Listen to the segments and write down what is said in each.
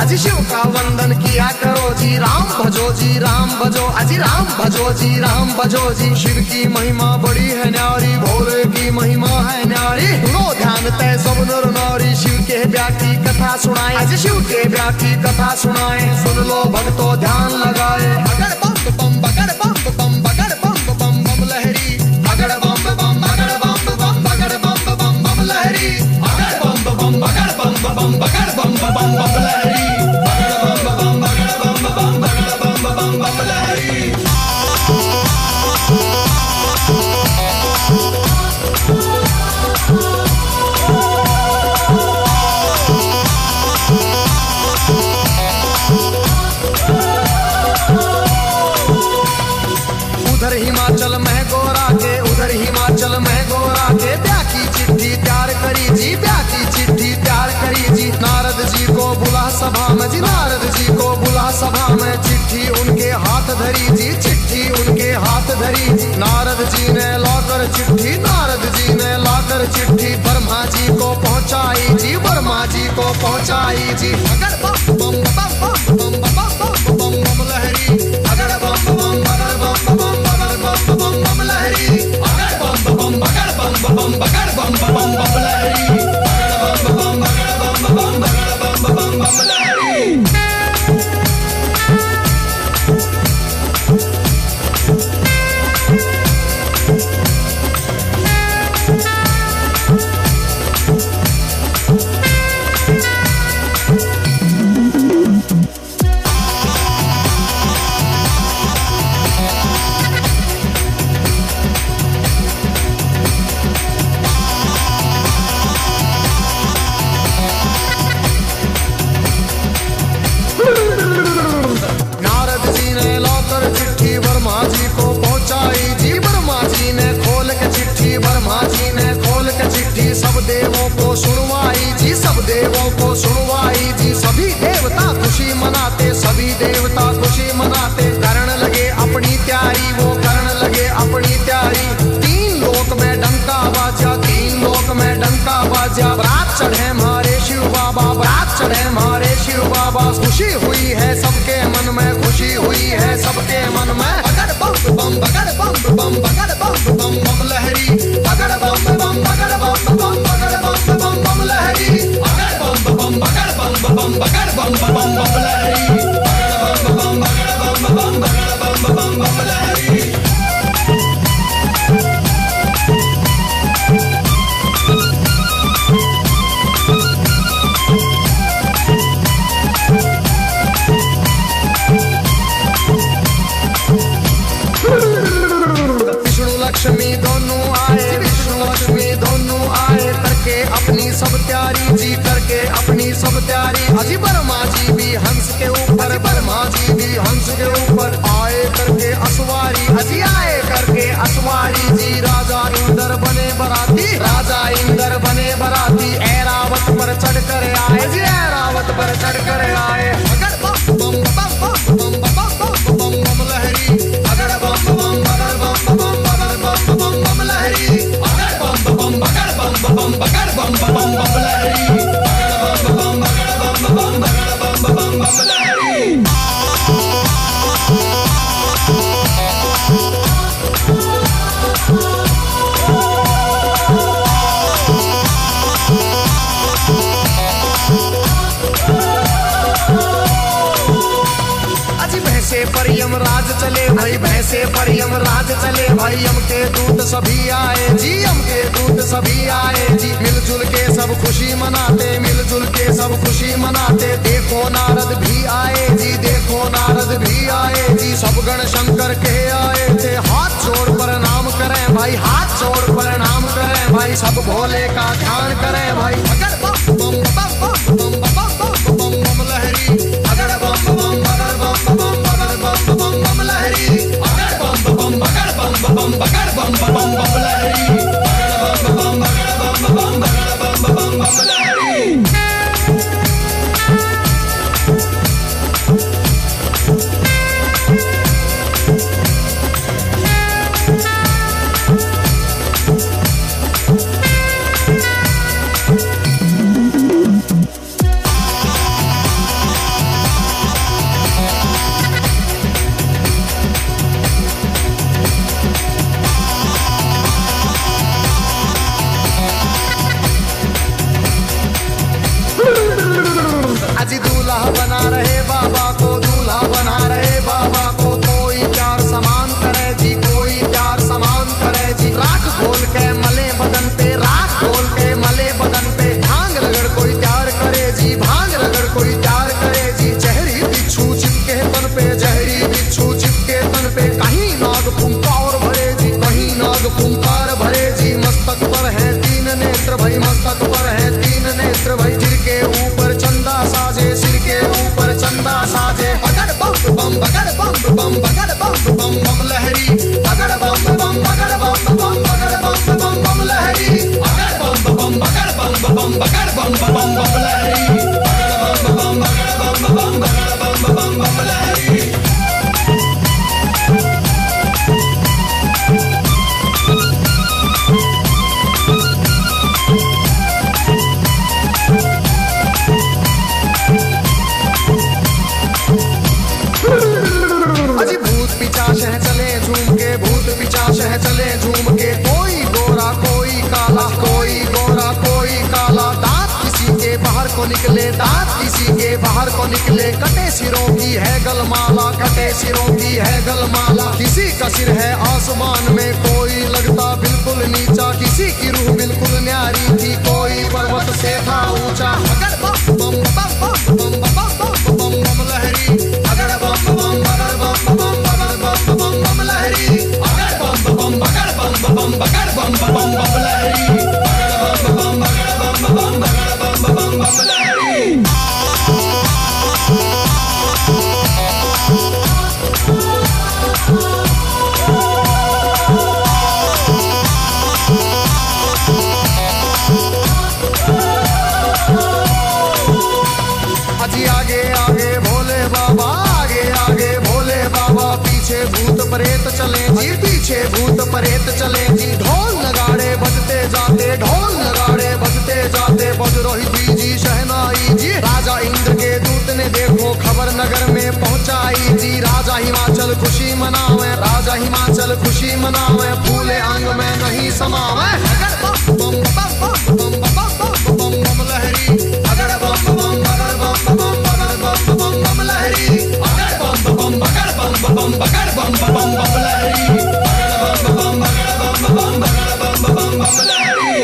अजी शिव का वंदन किया करो जी, राम भजो जी राम भजो, अजी राम भजो जी राम भजो जी। शिव की महिमा बड़ी है न्यारी, भोले की महिमा है न्यारी। सुनो ध्यान तय सब नर नारी, शिव के ब्याह की कथा सुनाए, अजी शिव के ब्याह की कथा सुनाए। सुन लो भक्तों ध्यान लगाए, अगर बम बम बगर बम बम बगर बम बम बम लहरी, अगर बम बम बगर बम बम बगर बम बम बम लहरी, अगर बम बम बगर बम बम बगर बम बम बम लहरी, अगर बम बम बगर बम बम बगर बम बम बम लहरी। उधर हिमाचल में गोरा के, उधर हिमाचल में गोरा के ब्याह की चिट्ठी तैयार करी जी, ब्याह की चिट्ठी तैयार करी जी। नारद जी को बुला सभा में जी, नारद जी को बुला सभा में। चिट्ठी उनके हाथ धरी जी, चिट्ठी उनके हाथ धरी जी। नारद जी ने लाकर चिट्ठी, नारद जी ने लाकर चिट्ठी ब्रह्मा जी को पहुंचाई जी, ब्रह्मा जी को पहुंचाई जी। अगर बम बम बम बम बम बम बम बम लहरी, अगर बम बम बगर बम बम बगर बम बम बम लहरी, अगर बम बम बगर बम बम बगर बम बम बम लहरी, अगर बम बम बगर बम बम बगर बम बम बम लहरी। सब देवों को सुनवाई जी, सब देवों को सुनवाई जी। सभी देवता खुशी मनाते, सभी देवता खुशी मनाते। करण लगे अपनी तैयारी, वो करण लगे अपनी तैयारी। तीन लोक में डंका बाजा, तीन लोक में डंका बाजा। बारात चढ़े हमारे शिव बाबा, बारात चढ़े हमारे शिव बाबा। खुशी हुई है सबके मन में, खुशी हुई है सबके मन में। अगर बम बम बगर बम बम बगर बम बम बम लहरी, अगर बम बम बगर बम बम बगर बम बम बम लहरी, अगर बम बम बगर बम बम बगर बम बम बम लहरी, अगर बम बम बगर बम बम बगर बम बम बम लहरी। लक्ष्मी दोनों आए, विष्णु लक्ष्मी दोनों आए। करके अपनी सब तैयारी जी, करके अपनी सब तैयारी। अजी ब्रह्मा जी भी हंस के ऊपर, ब्रह्मा जी भी हंस के ऊपर आए करके असवारी। अजी आए करके असवारी जी। राजा इंद्र बने बराती, राजा इंद्र बने बराती। ऐरावत पर चढ़ कर आए जी, ऐरावत पर चढ़ कर आए। अगर बम बम बम बम बम बम बम बम लहरी, अगर बम बम बगर बम बम बगर बम बम लहरी, अगर बम बम बगर बम बम बगर बम बम बम लहरी, अगर बम बम बगर बम बम बगर बम बम बम लहरी। पर यमराज चले भाई, भैंसे पर यमराज चले भाई। यम के दूत सभी आए जी, यम के दूत सभी आए जी। मिलजुल के सब खुशी मनाते, मिलजुल के सब खुशी मनाते। देखो नारद भी आए जी, देखो नारद भी आए जी। सब गण शंकर के आए थे। हाथ जोड़ प्रणाम करें भाई, हाथ जोड़ प्रणाम करें भाई। सब भोले का ध्यान करें भाई। अगर बम बम बम बम बम बम बम बम लहरी, अगर बम बम बगर बम बम बगर बम बम लहरी, अगर बम बम बगर बम बगर बम बम लहरी, अगर बम बगर बम बगर बम लहरी। नेत्र भई मस्तक पर है तीन नेत्र भई सिर के ऊपर चंदा साजे सिर के ऊपर चंदा साजे बगड़ बम बम बगड़ बम बम बगड़ बम बम बम लहरी बगड़ बम बम बगड़ बम बम बगड़ बम बम बम लहरी बगड़ बम बम बगड़ बम बम बगड़ बम बम बम लहरी बगड़ बम बगड़ बम बम बगड़ बम बम लहरी। अजी भूत पिचाश है चले झूम के भूत पिचाश है चले झूम के कोई गोरा कोई काला कोई गोरा कोई काला दांत किसी के बाहर को निकले दांत किसी के बाहर को निकले कटे सिरों की है गलमाला कटे सिरों की है गलमाला किसी का सिर है आसमान में कोई लगता बिल्कुल नीचा किसी की रूह बिल्कुल न्यारी थी कोई पर्वत से था ऊंचा बगड़ बम बम बम बम बम बम बम बम लहरी बगड़ बम बम बगड़ बम बम बगड़ बम बम बम लहरी बगड़ बम बम बगड़ बम बम बगड़ बम बम बम लहरी बगड़ बम बगड़ बम बगड़ बम बम लहरी। अजी आगे आगे भोले बाबा आगे आगे भोले बाबा पीछे भूत प्रेत चले जी पीछे भूत प्रेत चले जी ढोल नगाड़े बजते जाते ढोल नगाड़े बजते जाते बज रही जी शहनाई जी राजा इंद्र के दूत ने देखो खबर नगर में पहुंचाई जी राजा हिमाचल खुशी मनावे राजा हिमाचल खुशी मनावे फूले अंग में नहीं समावे बम बम बम बम बम बम बम लहरी अगड़ बम बम बगड़ बम बम बगड़ बम बम लहरी अगड़ बम बम बगड़ बम बगड़ बम बम लहरी अगड़ बम बगड़ बम बगड़ बम लहरी।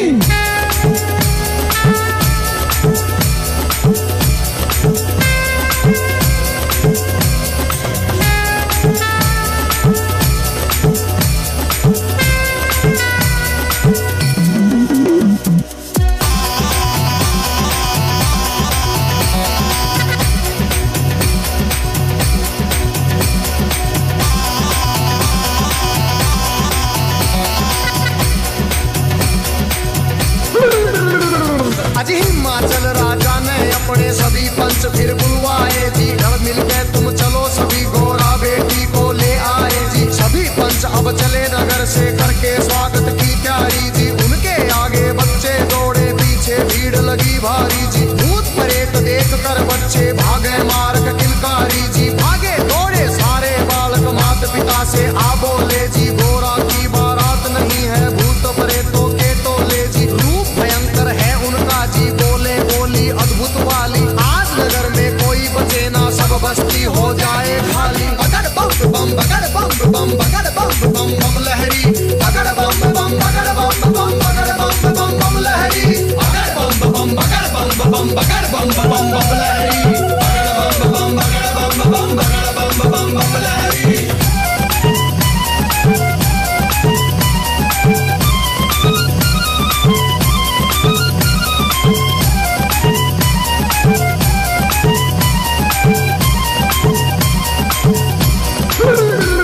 अजी हिमाचल राजा ने अपने सभी पंच फिर बुलवाए जी घर मिल गए तुम चलो सभी गोरा बेटी को ले आए जी सभी पंच अब चले नगर से करके स्वागत की तैयारी जी उनके आगे बच्चे दौड़े पीछे भीड़ लगी भारी जी भूत प्रेत देख कर बच्चे भागे मार्ग किलकारी जी भागे दौड़े सारे बालक माता पिता से आ बोले जी गोरा की बारात नहीं है भूत प्रेतों के टोले जी रूप भयंकर है उनका जी बोले बोली अद्भुत वाली आज नगर में कोई बचे ना सब बस्ती हो जाए खाली बगड़ बम बम बगड़ बम बम बगड़ बम बम बम लहरी बगड़ बम बम बगड़ बम बम बगड़ बम बम लहरी बगड़ बम बम बगड़ बम बगड़ बम लहरी बगड़ बम बगड़ बम बगड़ बम लहरी।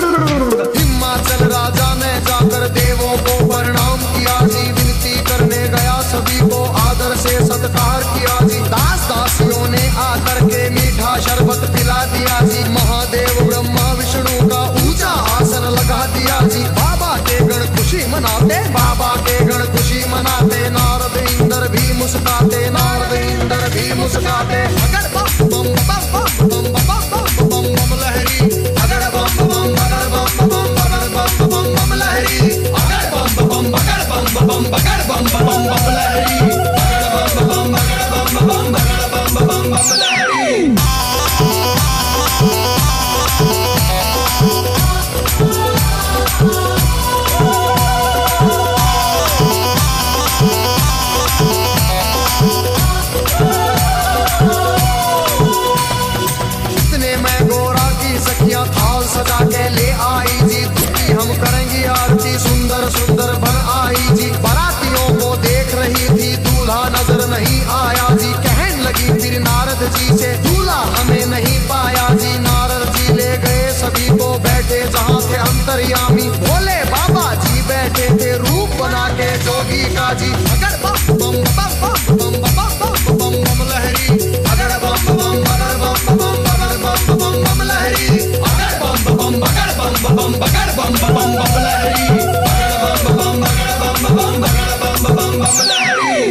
हिमाचल राजा ने जाकर देवों को प्रणाम किया जी विनती करने गया सभी को आदर से सत्कार किया जी दास दासियों ने आकर के मीठा शरबत पिला दिया जी महादेव ब्रह्मा विष्णु का ऊंचा आसन लगा दिया जी बाबा के गण खुशी मनाते बाबा के गण खुशी मनाते नारद इंद्र भी मुस्कुराते नारद इंद्र भी मुस्कुराते अगड़ बम बम बम बम बम बम बम लहरी अगड़ बम बम बगड़ बम बम लहरी अगड़ बम बगड़ बम बम लहरी अगड़ बम बगड़ बम लहरी। जोगी का जी। अगर बम बम बम बम बम बम बम बम बम लहरी, अगर बम बम अगर बम बम अगर बम बम बम लहरी, अगर बम बम अगर बम बम अगर बम बम बम लहरी, अगर बम बम अगर बम बम अगर बम बम बम लहरी।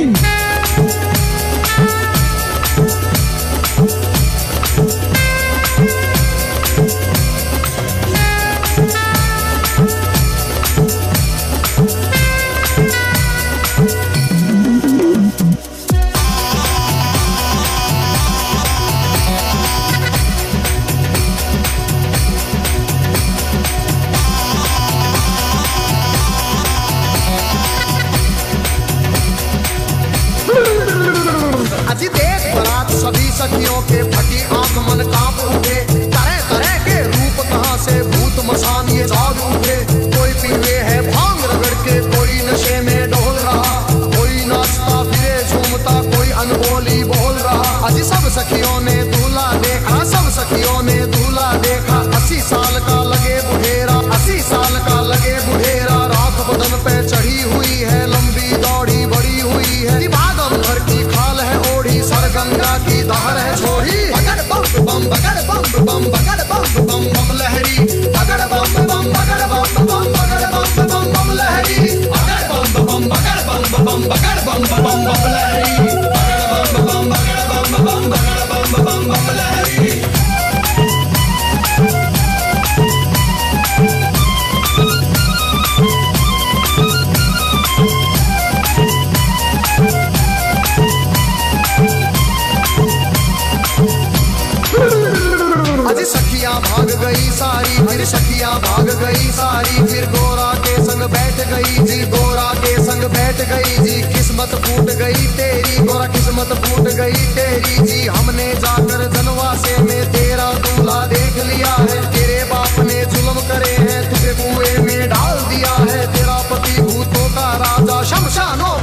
अजी देख बारात सभी सखियों के फटी आंख मन कांप उठे, तरह तरह के रूप कहां से भूत मसान ये जाग उठे। कोई पीवे है भांग रगड़ के, कोई नशे में डोल रहा, कोई नाचता फिरे झूमता, कोई अनबोली बोल रहा। अजी सब सखियों ने दूल्हा देखा, सब सखियों ने दूल्हा देखा। 80 साल का लगे बुढ़ेरा, 80 साल का लगे बुढ़ेरा। राख बदन पे चढ़ी हुई है, लंबी दौड़ी बड़ी हुई है। बादम भर की खाल है ओढ़ी, सर गंगा की धार है छोड़ी। अगर बम बम अगर बम बम अगर बम बम बम लहरी, अगर बम बम अगर बम बम अगर बम बम बम लहरी, अगर बम बम अगर बम बम अगर बम बम बम लहरी, अगर बम बम अगर बम बम अगर बम बम बम लहरी। अजी सखियां भाग गई सारी, फिर सखियां भाग गई सारी। फिर गोरा के संग बैठ गई जी, गोरा के संग बैठ गई जी। किस्मत फूट गई तेरी गोरा, किस्मत फूट गई तेरी जी। हमने जाकर जनवासे में तेरा दूल्हा देख लिया है। तेरे बाप ने जुल्म करे हैं, तुझे कुएं में डाल दिया है। तेरा पति भूतों का राजा, शमशानों